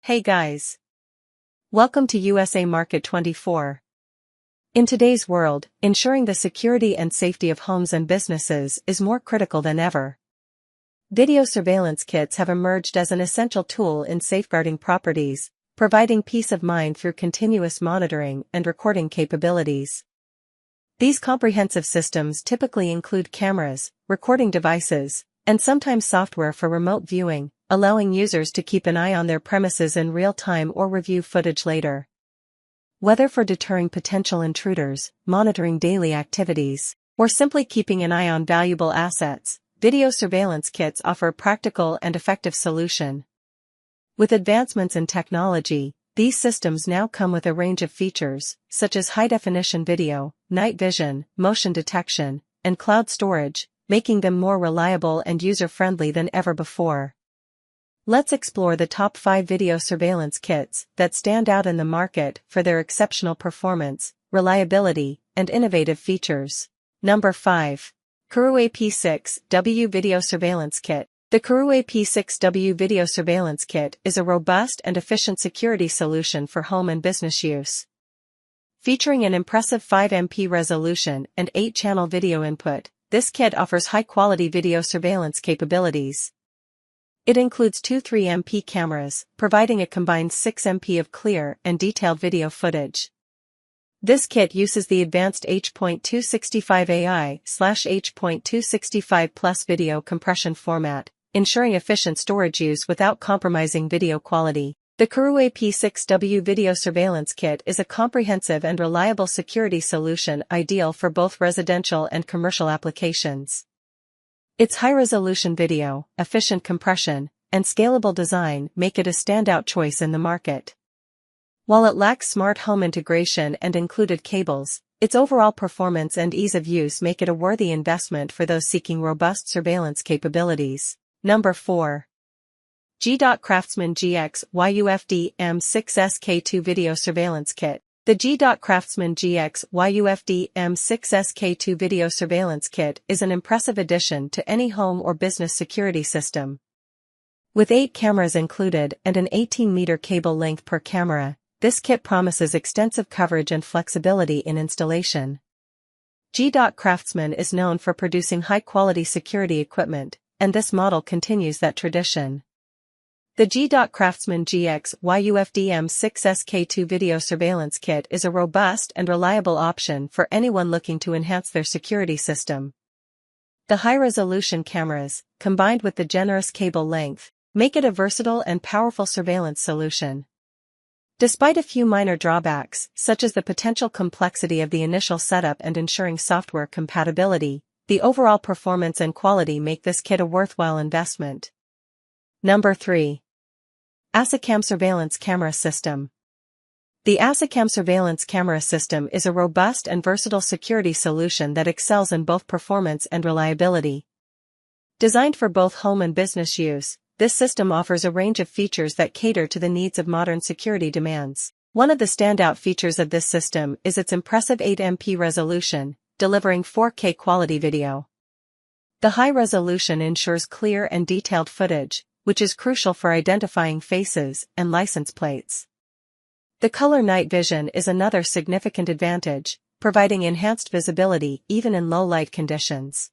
Hey guys! Welcome to USA Market 24. In today's world, ensuring the security and safety of homes and businesses is more critical than ever. Video surveillance kits have emerged as an essential tool in safeguarding properties, providing peace of mind through continuous monitoring and recording capabilities. These comprehensive systems typically include cameras, recording devices, and sometimes software for remote viewing, allowing users to keep an eye on their premises in real time or review footage later. Whether for deterring potential intruders, monitoring daily activities, or simply keeping an eye on valuable assets, video surveillance kits offer a practical and effective solution. With advancements in technology, these systems now come with a range of features, such as high-definition video, night vision, motion detection, and cloud storage, making them more reliable and user-friendly than ever before. Let's explore the top 5 video surveillance kits that stand out in the market for their exceptional performance, reliability, and innovative features. Number 5. Kerui P6W Video Surveillance Kit. The Kerui P6W Video Surveillance Kit is a robust and efficient security solution for home and business use. Featuring an impressive 5MP resolution and 8-channel video input, this kit offers high-quality video surveillance capabilities. It includes two 3MP cameras, providing a combined 6MP of clear and detailed video footage. This kit uses the advanced H.265 AI/H.265 Plus video compression format, ensuring efficient storage use without compromising video quality. The Kerui P6W Video Surveillance Kit is a comprehensive and reliable security solution ideal for both residential and commercial applications. Its high-resolution video, efficient compression, and scalable design make it a standout choice in the market. While it lacks smart home integration and included cables, its overall performance and ease of use make it a worthy investment for those seeking robust surveillance capabilities. Number 4. G.Craftsman GX YUFD-M6SK2 Video Surveillance Kit. The G.Craftsman GX YUFD-M6SK2 Video Surveillance Kit is an impressive addition to any home or business security system. With 8 cameras included and an 18-meter cable length per camera, this kit promises extensive coverage and flexibility in installation. G.Craftsman is known for producing high-quality security equipment, and this model continues that tradition. The G.Craftsman GX YUFD-M6SK2 Video Surveillance Kit is a robust and reliable option for anyone looking to enhance their security system. The high-resolution cameras, combined with the generous cable length, make it a versatile and powerful surveillance solution. Despite a few minor drawbacks, such as the potential complexity of the initial setup and ensuring software compatibility, the overall performance and quality make this kit a worthwhile investment. Number 3. Asecam Surveillance Camera System. The Asecam Surveillance Camera System is a robust and versatile security solution that excels in both performance and reliability. Designed for both home and business use, this system offers a range of features that cater to the needs of modern security demands. One of the standout features of this system is its impressive 8MP resolution, delivering 4K quality video. The high resolution ensures clear and detailed footage, which is crucial for identifying faces and license plates. The color night vision is another significant advantage, providing enhanced visibility even in low-light conditions.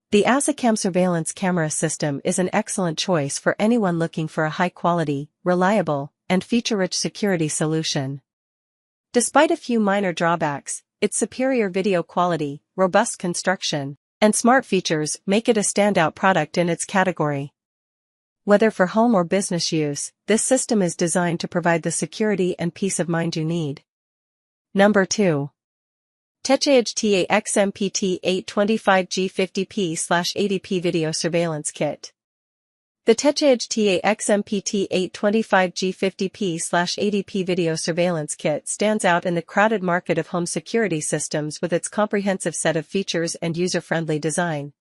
The Asecam surveillance camera system is an excellent choice for anyone looking for a high-quality, reliable, and feature-rich security solution. Despite a few minor drawbacks, its superior video quality, robust construction, and smart features make it a standout product in its category. Whether for home or business use, this system is designed to provide the security and peace of mind you need. Number 2. Techage TAXMPT825G50P/80P Video Surveillance Kit. The Techage TAXMPT825G50P/80P Video Surveillance Kit stands out in the crowded market of home security systems with its comprehensive set of features and user-friendly design.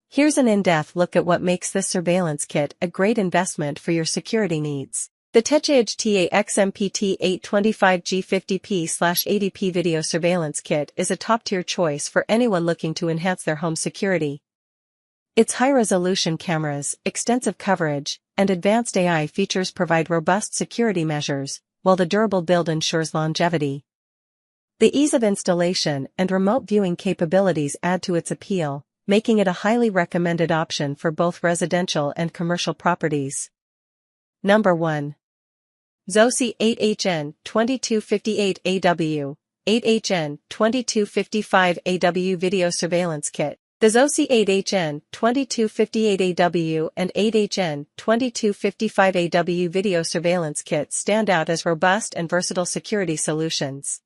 Here's an in-depth look at what makes this surveillance kit a great investment for your security needs. The Techage TAXMPT825G50P/80P Video Surveillance Kit is a top-tier choice for anyone looking to enhance their home security. Its high-resolution cameras, extensive coverage, and advanced AI features provide robust security measures, while the durable build ensures longevity. The ease of installation and remote viewing capabilities add to its appeal, making it a highly recommended option for both residential and commercial properties. Number 1. Zosi 8HN 2258AW, 8HN 2255AW Video Surveillance Kit. The Zosi 8HN 2258AW and 8HN 2255AW Video Surveillance Kits stand out as robust and versatile security solutions.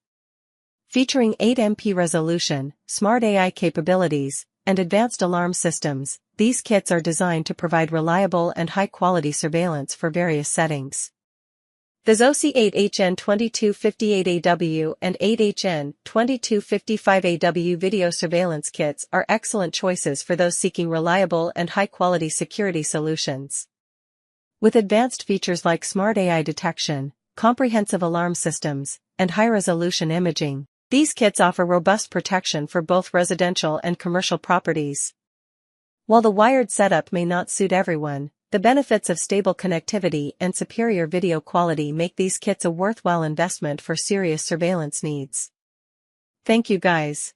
Featuring 8MP resolution, smart AI capabilities, and advanced alarm systems, these kits are designed to provide reliable and high-quality surveillance for various settings. The Zosi 8HN 2258AW and 8HN 2255AW video surveillance kits are excellent choices for those seeking reliable and high-quality security solutions. With advanced features like smart AI detection, comprehensive alarm systems, and high-resolution imaging, these kits offer robust protection for both residential and commercial properties. While the wired setup may not suit everyone, the benefits of stable connectivity and superior video quality make these kits a worthwhile investment for serious surveillance needs. Thank you guys.